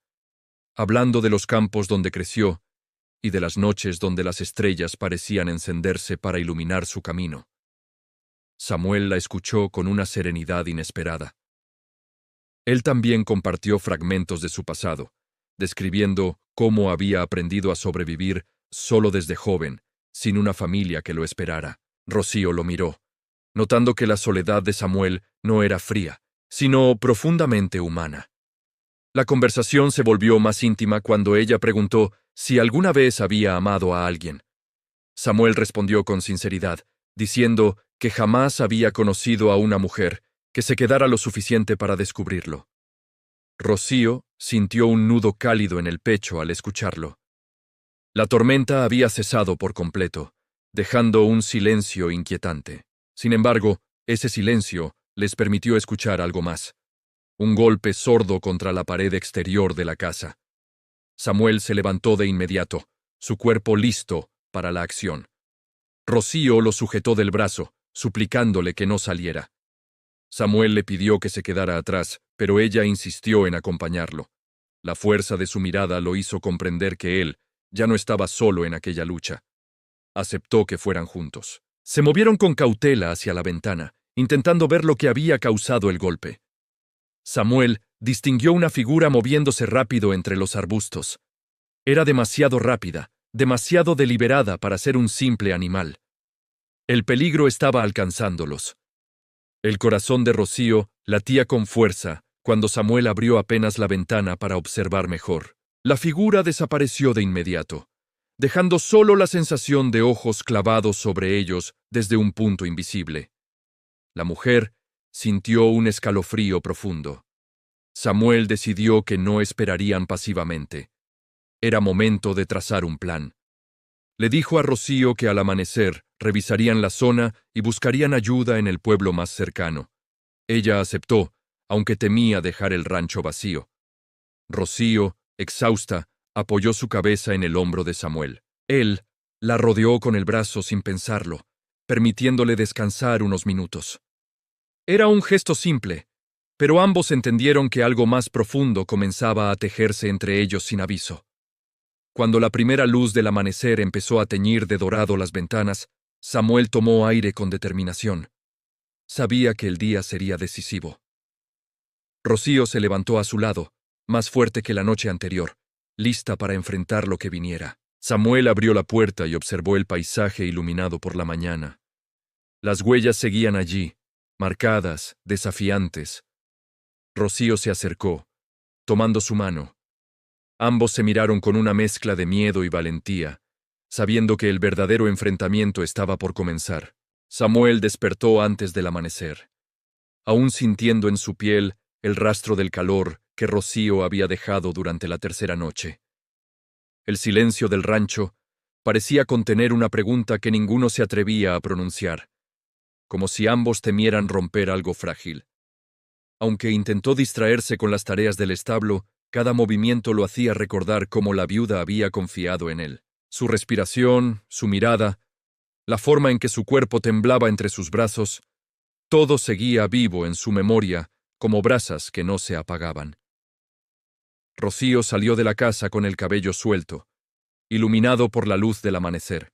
hablando de los campos donde creció y de las noches donde las estrellas parecían encenderse para iluminar su camino. Samuel la escuchó con una serenidad inesperada. Él también compartió fragmentos de su pasado, describiendo cómo había aprendido a sobrevivir solo desde joven, sin una familia que lo esperara. Rocío lo miró, notando que la soledad de Samuel no era fría, sino profundamente humana. La conversación se volvió más íntima cuando ella preguntó si alguna vez había amado a alguien. Samuel respondió con sinceridad, diciendo que jamás había conocido a una mujer que se quedara lo suficiente para descubrirlo. Rocío sintió un nudo cálido en el pecho al escucharlo. La tormenta había cesado por completo, dejando un silencio inquietante. Sin embargo, ese silencio les permitió escuchar algo más. Un golpe sordo contra la pared exterior de la casa. Samuel se levantó de inmediato, su cuerpo listo para la acción. Rocío lo sujetó del brazo, suplicándole que no saliera. Samuel le pidió que se quedara atrás, pero ella insistió en acompañarlo. La fuerza de su mirada lo hizo comprender que él ya no estaba solo en aquella lucha. Aceptó que fueran juntos. Se movieron con cautela hacia la ventana, intentando ver lo que había causado el golpe. Samuel distinguió una figura moviéndose rápido entre los arbustos. Era demasiado rápida, demasiado deliberada para ser un simple animal. El peligro estaba alcanzándolos. El corazón de Rocío latía con fuerza cuando Samuel abrió apenas la ventana para observar mejor. La figura desapareció de inmediato, dejando solo la sensación de ojos clavados sobre ellos desde un punto invisible. La mujer sintió un escalofrío profundo. Samuel decidió que no esperarían pasivamente. Era momento de trazar un plan. Le dijo a Rocío que al amanecer revisarían la zona y buscarían ayuda en el pueblo más cercano. Ella aceptó, aunque temía dejar el rancho vacío. Rocío, exhausta, apoyó su cabeza en el hombro de Samuel. Él la rodeó con el brazo sin pensarlo, permitiéndole descansar unos minutos. Era un gesto simple, pero ambos entendieron que algo más profundo comenzaba a tejerse entre ellos sin aviso. Cuando la primera luz del amanecer empezó a teñir de dorado las ventanas, Samuel tomó aire con determinación. Sabía que el día sería decisivo. Rocío se levantó a su lado, más fuerte que la noche anterior, lista para enfrentar lo que viniera. Samuel abrió la puerta y observó el paisaje iluminado por la mañana. Las huellas seguían allí, marcadas, desafiantes. Rocío se acercó, tomando su mano. Ambos se miraron con una mezcla de miedo y valentía, sabiendo que el verdadero enfrentamiento estaba por comenzar. Samuel despertó antes del amanecer, aún sintiendo en su piel el rastro del calor que Rocío había dejado durante la tercera noche. El silencio del rancho parecía contener una pregunta que ninguno se atrevía a pronunciar, como si ambos temieran romper algo frágil. Aunque intentó distraerse con las tareas del establo, cada movimiento lo hacía recordar cómo la viuda había confiado en él. Su respiración, su mirada, la forma en que su cuerpo temblaba entre sus brazos, todo seguía vivo en su memoria como brasas que no se apagaban. Rocío salió de la casa con el cabello suelto, iluminado por la luz del amanecer.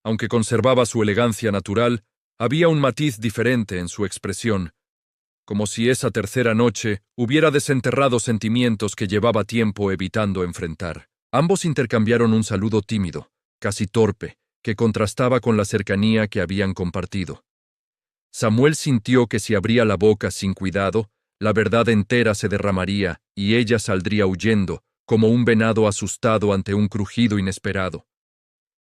Aunque conservaba su elegancia natural, había un matiz diferente en su expresión, como si esa tercera noche hubiera desenterrado sentimientos que llevaba tiempo evitando enfrentar. Ambos intercambiaron un saludo tímido, casi torpe, que contrastaba con la cercanía que habían compartido. Samuel sintió que si abría la boca sin cuidado, la verdad entera se derramaría y ella saldría huyendo, como un venado asustado ante un crujido inesperado.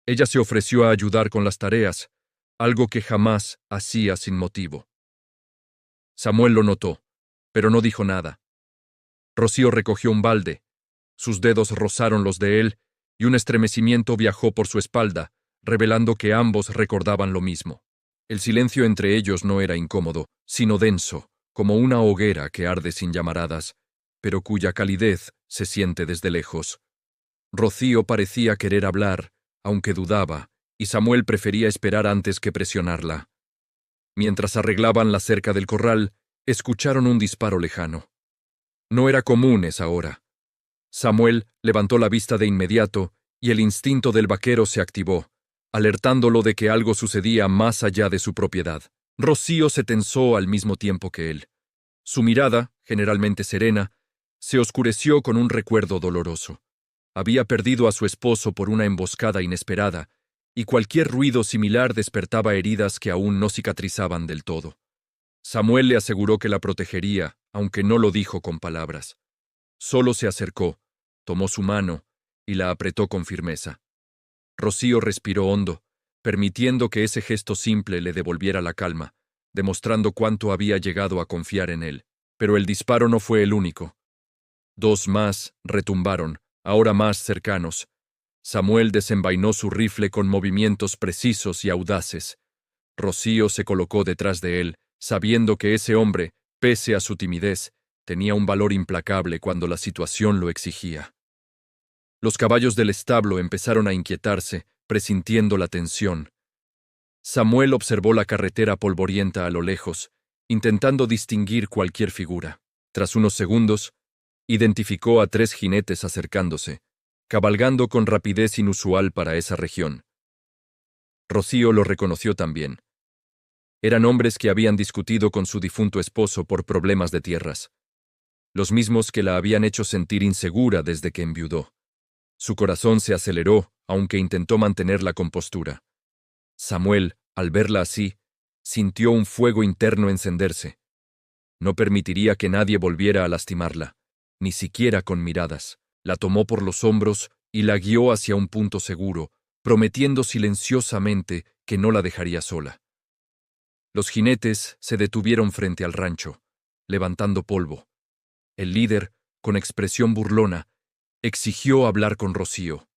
Ella se ofreció a ayudar con las tareas, algo que jamás hacía sin motivo. Samuel lo notó, pero no dijo nada. Rocío recogió un balde. Sus dedos rozaron los de él y un estremecimiento viajó por su espalda, revelando que ambos recordaban lo mismo. El silencio entre ellos no era incómodo, sino denso, como una hoguera que arde sin llamaradas, pero cuya calidez se siente desde lejos. Rocío parecía querer hablar, aunque dudaba, y Samuel prefería esperar antes que presionarla. Mientras arreglaban la cerca del corral, escucharon un disparo lejano. No era común esa hora. Samuel levantó la vista de inmediato y el instinto del vaquero se activó, alertándolo de que algo sucedía más allá de su propiedad. Rocío se tensó al mismo tiempo que él. Su mirada, generalmente serena, se oscureció con un recuerdo doloroso. Había perdido a su esposo por una emboscada inesperada, y cualquier ruido similar despertaba heridas que aún no cicatrizaban del todo. Samuel le aseguró que la protegería, aunque no lo dijo con palabras. Solo se acercó, tomó su mano y la apretó con firmeza. Rocío respiró hondo, permitiendo que ese gesto simple le devolviera la calma, demostrando cuánto había llegado a confiar en él. Pero el disparo no fue el único. Dos más retumbaron, ahora más cercanos. Samuel desenvainó su rifle con movimientos precisos y audaces. Rocío se colocó detrás de él, sabiendo que ese hombre, pese a su timidez, tenía un valor implacable cuando la situación lo exigía. Los caballos del establo empezaron a inquietarse, presintiendo la tensión. Samuel observó la carretera polvorienta a lo lejos, intentando distinguir cualquier figura. Tras unos segundos, identificó a 3 jinetes acercándose, cabalgando con rapidez inusual para esa región. Rocío lo reconoció también. Eran hombres que habían discutido con su difunto esposo por problemas de tierras, los mismos que la habían hecho sentir insegura desde que enviudó. Su corazón se aceleró, aunque intentó mantener la compostura. Samuel, al verla así, sintió un fuego interno encenderse. No permitiría que nadie volviera a lastimarla, ni siquiera con miradas. La tomó por los hombros y la guió hacia un punto seguro, prometiendo silenciosamente que no la dejaría sola. Los jinetes se detuvieron frente al rancho, levantando polvo. El líder, con expresión burlona, exigió hablar con Rocío.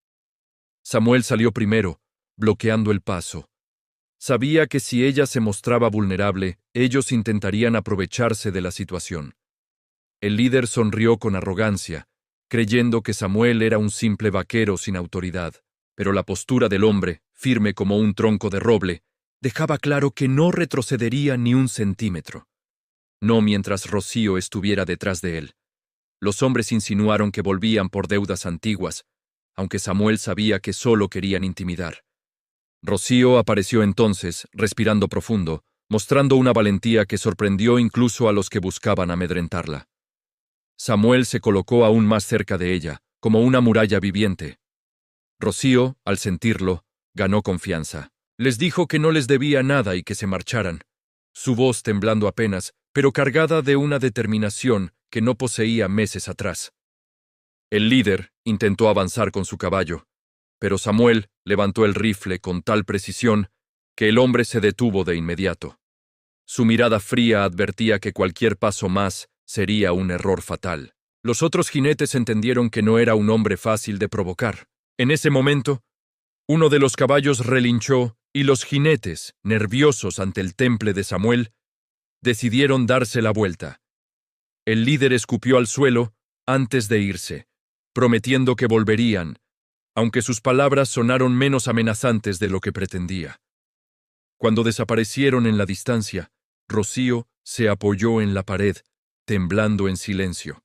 Samuel salió primero, bloqueando el paso. Sabía que si ella se mostraba vulnerable, ellos intentarían aprovecharse de la situación. El líder sonrió con arrogancia, creyendo que Samuel era un simple vaquero sin autoridad, pero la postura del hombre, firme como un tronco de roble, dejaba claro que no retrocedería ni un centímetro. No mientras Rocío estuviera detrás de él. Los hombres insinuaron que volvían por deudas antiguas, aunque Samuel sabía que solo querían intimidar. Rocío apareció entonces, respirando profundo, mostrando una valentía que sorprendió incluso a los que buscaban amedrentarla. Samuel se colocó aún más cerca de ella, como una muralla viviente. Rocío, al sentirlo, ganó confianza. Les dijo que no les debía nada y que se marcharan. Su voz temblando apenas, pero cargada de una determinación que no poseía meses atrás. El líder intentó avanzar con su caballo, pero Samuel levantó el rifle con tal precisión que el hombre se detuvo de inmediato. Su mirada fría advertía que cualquier paso más sería un error fatal. Los otros jinetes entendieron que no era un hombre fácil de provocar. En ese momento, uno de los caballos relinchó y los jinetes, nerviosos ante el temple de Samuel, decidieron darse la vuelta. El líder escupió al suelo antes de irse, prometiendo que volverían, aunque sus palabras sonaron menos amenazantes de lo que pretendía. Cuando desaparecieron en la distancia, Rocío se apoyó en la pared, temblando en silencio.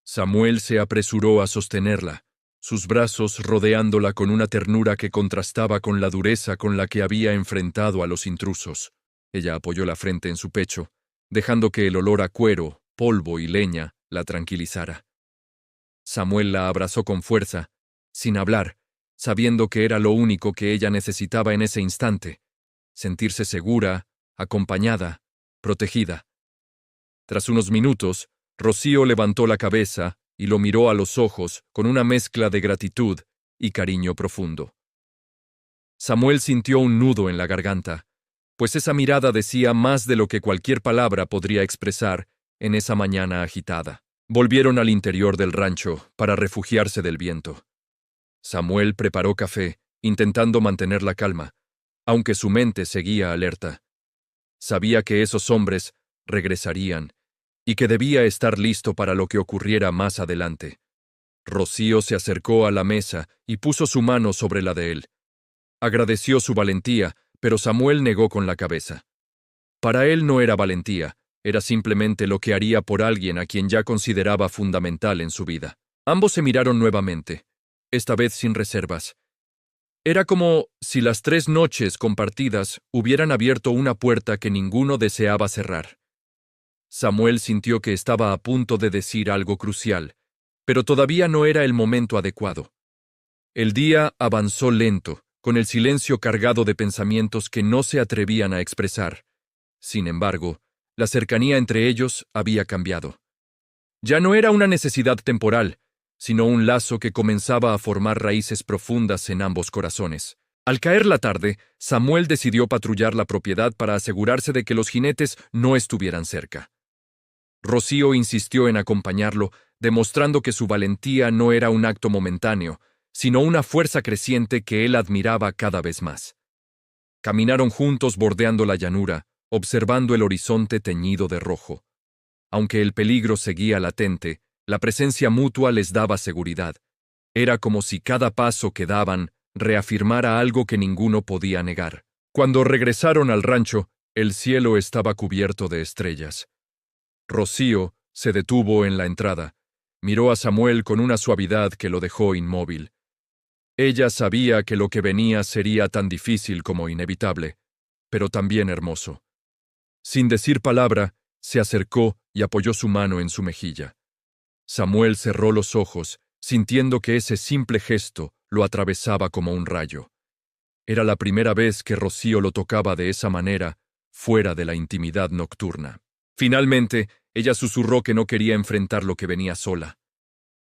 Samuel se apresuró a sostenerla, sus brazos rodeándola con una ternura que contrastaba con la dureza con la que había enfrentado a los intrusos. Ella apoyó la frente en su pecho, dejando que el olor a cuero, polvo y leña la tranquilizara. Samuel la abrazó con fuerza, sin hablar, sabiendo que era lo único que ella necesitaba en ese instante, sentirse segura, acompañada, protegida. Tras unos minutos, Rocío levantó la cabeza y lo miró a los ojos con una mezcla de gratitud y cariño profundo. Samuel sintió un nudo en la garganta, pues esa mirada decía más de lo que cualquier palabra podría expresar en esa mañana agitada. Volvieron al interior del rancho para refugiarse del viento. Samuel preparó café, intentando mantener la calma, aunque su mente seguía alerta. Sabía que esos hombres regresarían y que debía estar listo para lo que ocurriera más adelante. Rocío se acercó a la mesa y puso su mano sobre la de él. Agradeció su valentía, pero Samuel negó con la cabeza. Para él no era valentía, era simplemente lo que haría por alguien a quien ya consideraba fundamental en su vida. Ambos se miraron nuevamente, esta vez sin reservas. Era como si las 3 noches compartidas hubieran abierto una puerta que ninguno deseaba cerrar. Samuel sintió que estaba a punto de decir algo crucial, pero todavía no era el momento adecuado. El día avanzó lento, con el silencio cargado de pensamientos que no se atrevían a expresar. Sin embargo, la cercanía entre ellos había cambiado. Ya no era una necesidad temporal, sino un lazo que comenzaba a formar raíces profundas en ambos corazones. Al caer la tarde, Samuel decidió patrullar la propiedad para asegurarse de que los jinetes no estuvieran cerca. Rocío insistió en acompañarlo, demostrando que su valentía no era un acto momentáneo, sino una fuerza creciente que él admiraba cada vez más. Caminaron juntos bordeando la llanura, observando el horizonte teñido de rojo. Aunque el peligro seguía latente, la presencia mutua les daba seguridad. Era como si cada paso que daban reafirmara algo que ninguno podía negar. Cuando regresaron al rancho, el cielo estaba cubierto de estrellas. Rocío se detuvo en la entrada, miró a Samuel con una suavidad que lo dejó inmóvil. Ella sabía que lo que venía sería tan difícil como inevitable, pero también hermoso. Sin decir palabra, se acercó y apoyó su mano en su mejilla. Samuel cerró los ojos, sintiendo que ese simple gesto lo atravesaba como un rayo. Era la primera vez que Rocío lo tocaba de esa manera, fuera de la intimidad nocturna. Finalmente, ella susurró que no quería enfrentar lo que venía sola.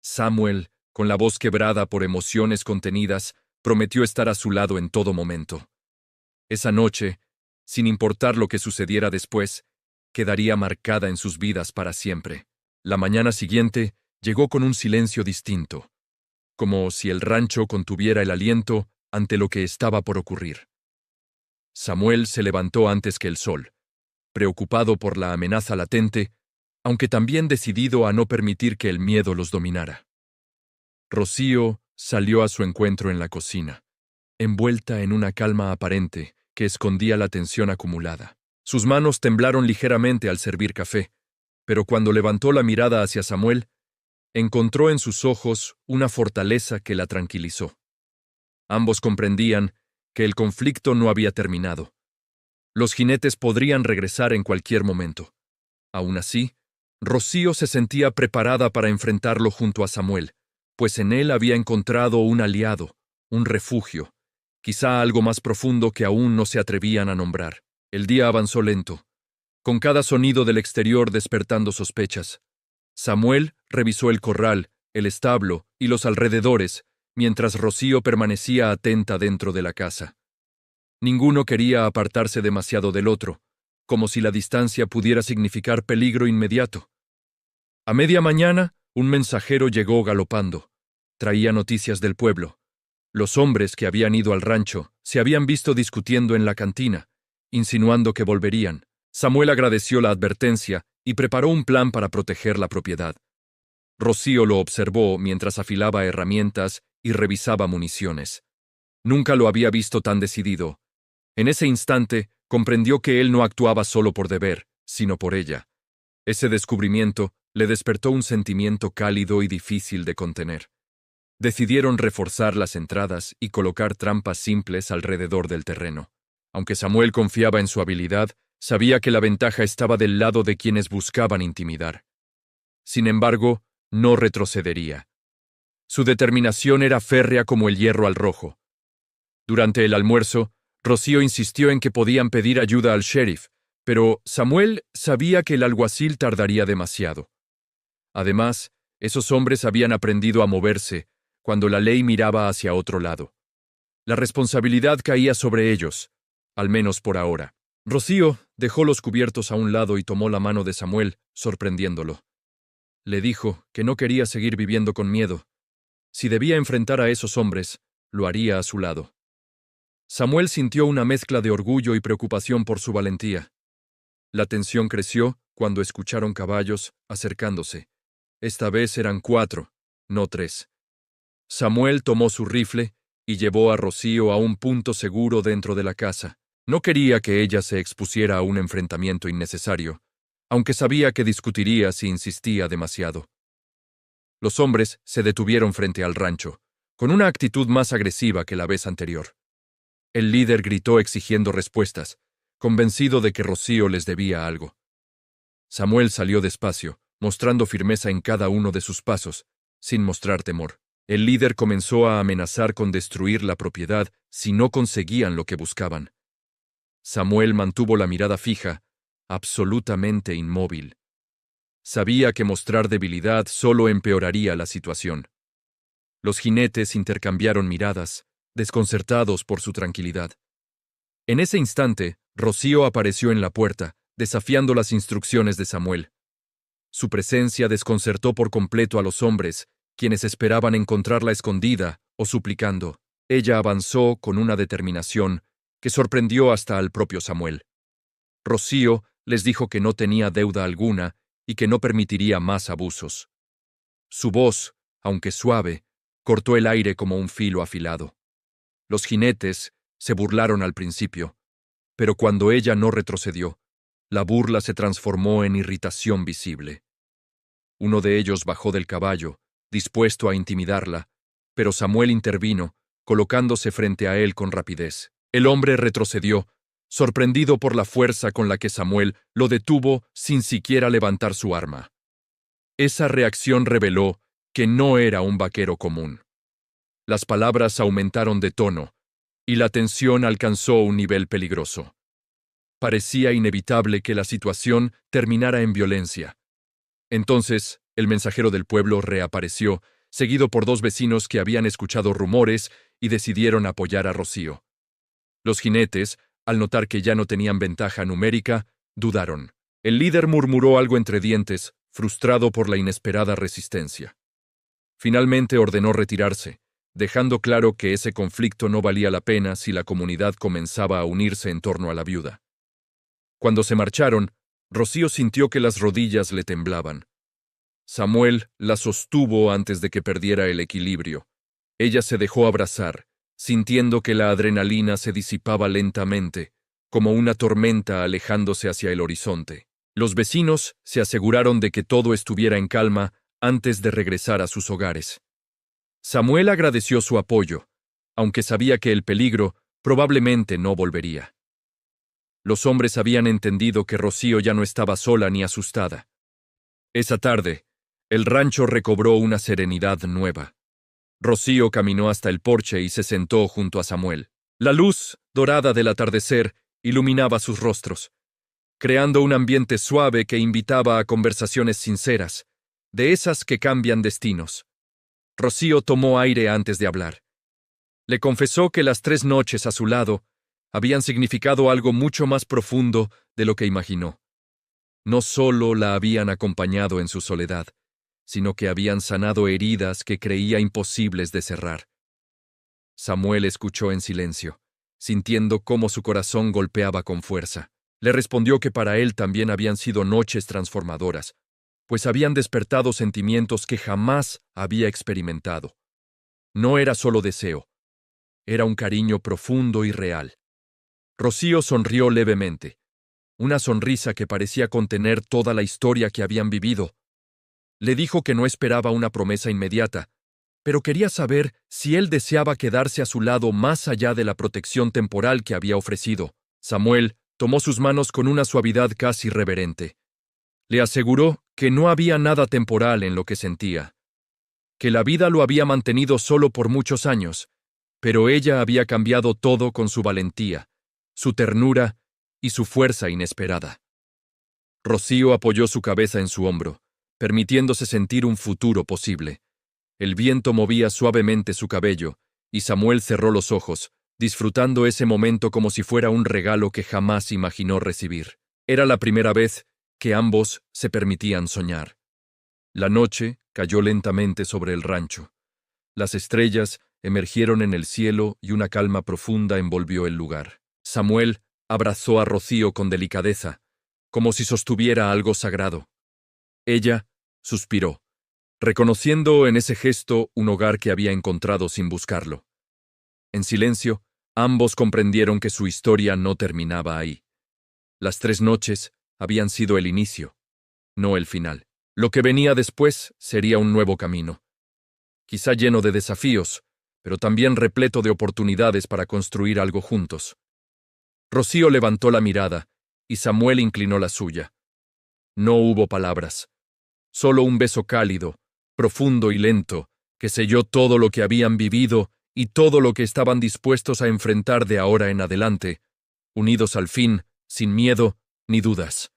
Samuel, con la voz quebrada por emociones contenidas, prometió estar a su lado en todo momento. Esa noche, sin importar lo que sucediera después, quedaría marcada en sus vidas para siempre. La mañana siguiente llegó con un silencio distinto, como si el rancho contuviera el aliento ante lo que estaba por ocurrir. Samuel se levantó antes que el sol, preocupado por la amenaza latente, aunque también decidido a no permitir que el miedo los dominara. Rocío salió a su encuentro en la cocina, envuelta en una calma aparente que escondía la tensión acumulada. Sus manos temblaron ligeramente al servir café, pero cuando levantó la mirada hacia Samuel, encontró en sus ojos una fortaleza que la tranquilizó. Ambos comprendían que el conflicto no había terminado. Los jinetes podrían regresar en cualquier momento. Aún así, Rocío se sentía preparada para enfrentarlo junto a Samuel, pues en él había encontrado un aliado, un refugio, quizá algo más profundo que aún no se atrevían a nombrar. El día avanzó lento, con cada sonido del exterior despertando sospechas. Samuel revisó el corral, el establo y los alrededores, mientras Rocío permanecía atenta dentro de la casa. Ninguno quería apartarse demasiado del otro, como si la distancia pudiera significar peligro inmediato. A media mañana, un mensajero llegó galopando. Traía noticias del pueblo. Los hombres que habían ido al rancho se habían visto discutiendo en la cantina, insinuando que volverían. Samuel agradeció la advertencia y preparó un plan para proteger la propiedad. Rocío lo observó mientras afilaba herramientas y revisaba municiones. Nunca lo había visto tan decidido. En ese instante, comprendió que él no actuaba solo por deber, sino por ella. Ese descubrimiento le despertó un sentimiento cálido y difícil de contener. Decidieron reforzar las entradas y colocar trampas simples alrededor del terreno. Aunque Samuel confiaba en su habilidad, sabía que la ventaja estaba del lado de quienes buscaban intimidar. Sin embargo, no retrocedería. Su determinación era férrea como el hierro al rojo. Durante el almuerzo, Rocío insistió en que podían pedir ayuda al sheriff, pero Samuel sabía que el alguacil tardaría demasiado. Además, esos hombres habían aprendido a moverse cuando la ley miraba hacia otro lado. La responsabilidad caía sobre ellos, al menos por ahora. Rocío dejó los cubiertos a un lado y tomó la mano de Samuel, sorprendiéndolo. Le dijo que no quería seguir viviendo con miedo. Si debía enfrentar a esos hombres, lo haría a su lado. Samuel sintió una mezcla de orgullo y preocupación por su valentía. La tensión creció cuando escucharon caballos acercándose. Esta vez eran 4, no 3. Samuel tomó su rifle y llevó a Rocío a un punto seguro dentro de la casa. No quería que ella se expusiera a un enfrentamiento innecesario, aunque sabía que discutiría si insistía demasiado. Los hombres se detuvieron frente al rancho, con una actitud más agresiva que la vez anterior. El líder gritó exigiendo respuestas, convencido de que Rocío les debía algo. Samuel salió despacio, mostrando firmeza en cada uno de sus pasos, sin mostrar temor. El líder comenzó a amenazar con destruir la propiedad si no conseguían lo que buscaban. Samuel mantuvo la mirada fija, absolutamente inmóvil. Sabía que mostrar debilidad solo empeoraría la situación. Los jinetes intercambiaron miradas, desconcertados por su tranquilidad. En ese instante, Rocío apareció en la puerta, desafiando las instrucciones de Samuel. Su presencia desconcertó por completo a los hombres, quienes esperaban encontrarla escondida o suplicando. Ella avanzó con una determinación que sorprendió hasta al propio Samuel. Rocío les dijo que no tenía deuda alguna y que no permitiría más abusos. Su voz, aunque suave, cortó el aire como un filo afilado. Los jinetes se burlaron al principio, pero cuando ella no retrocedió, la burla se transformó en irritación visible. Uno de ellos bajó del caballo, dispuesto a intimidarla, pero Samuel intervino, colocándose frente a él con rapidez. El hombre retrocedió, sorprendido por la fuerza con la que Samuel lo detuvo sin siquiera levantar su arma. Esa reacción reveló que no era un vaquero común. Las palabras aumentaron de tono, y la tensión alcanzó un nivel peligroso. Parecía inevitable que la situación terminara en violencia. Entonces, el mensajero del pueblo reapareció, seguido por 2 vecinos que habían escuchado rumores y decidieron apoyar a Rocío. Los jinetes, al notar que ya no tenían ventaja numérica, dudaron. El líder murmuró algo entre dientes, frustrado por la inesperada resistencia. Finalmente ordenó retirarse, dejando claro que ese conflicto no valía la pena si la comunidad comenzaba a unirse en torno a la viuda. Cuando se marcharon, Rocío sintió que las rodillas le temblaban. Samuel la sostuvo antes de que perdiera el equilibrio. Ella se dejó abrazar, sintiendo que la adrenalina se disipaba lentamente, como una tormenta alejándose hacia el horizonte. Los vecinos se aseguraron de que todo estuviera en calma antes de regresar a sus hogares. Samuel agradeció su apoyo, aunque sabía que el peligro probablemente no volvería. Los hombres habían entendido que Rocío ya no estaba sola ni asustada. Esa tarde, el rancho recobró una serenidad nueva. Rocío caminó hasta el porche y se sentó junto a Samuel. La luz dorada del atardecer iluminaba sus rostros, creando un ambiente suave que invitaba a conversaciones sinceras, de esas que cambian destinos. Rocío tomó aire antes de hablar. Le confesó que las 3 noches a su lado habían significado algo mucho más profundo de lo que imaginó. No solo la habían acompañado en su soledad, sino que habían sanado heridas que creía imposibles de cerrar. Samuel escuchó en silencio, sintiendo cómo su corazón golpeaba con fuerza. Le respondió que para él también habían sido noches transformadoras, pues habían despertado sentimientos que jamás había experimentado. No era solo deseo, era un cariño profundo y real. Rocío sonrió levemente, una sonrisa que parecía contener toda la historia que habían vivido. Le dijo que no esperaba una promesa inmediata, pero quería saber si él deseaba quedarse a su lado más allá de la protección temporal que había ofrecido. Samuel tomó sus manos con una suavidad casi reverente. Le aseguró que no había nada temporal en lo que sentía, que la vida lo había mantenido solo por muchos años, Pero ella había cambiado todo con su valentía, su ternura y su fuerza inesperada. Rocío apoyó su cabeza en su hombro, permitiéndose sentir un futuro posible. El viento movía suavemente su cabello, y Samuel cerró los ojos, disfrutando ese momento como si fuera un regalo que jamás imaginó recibir. Era la primera vez que ambos se permitían soñar. La noche cayó lentamente sobre el rancho. Las estrellas emergieron en el cielo y una calma profunda envolvió el lugar. Samuel abrazó a Rocío con delicadeza, como si sostuviera algo sagrado. Ella suspiró, reconociendo en ese gesto un hogar que había encontrado sin buscarlo. En silencio, ambos comprendieron que su historia no terminaba ahí. Las 3 noches habían sido el inicio, no el final. Lo que venía después sería un nuevo camino, quizá lleno de desafíos, pero también repleto de oportunidades para construir algo juntos. Rocío levantó la mirada, y Samuel inclinó la suya. No hubo palabras, solo un beso cálido, profundo y lento, que selló todo lo que habían vivido y todo lo que estaban dispuestos a enfrentar de ahora en adelante, unidos al fin, sin miedo ni dudas.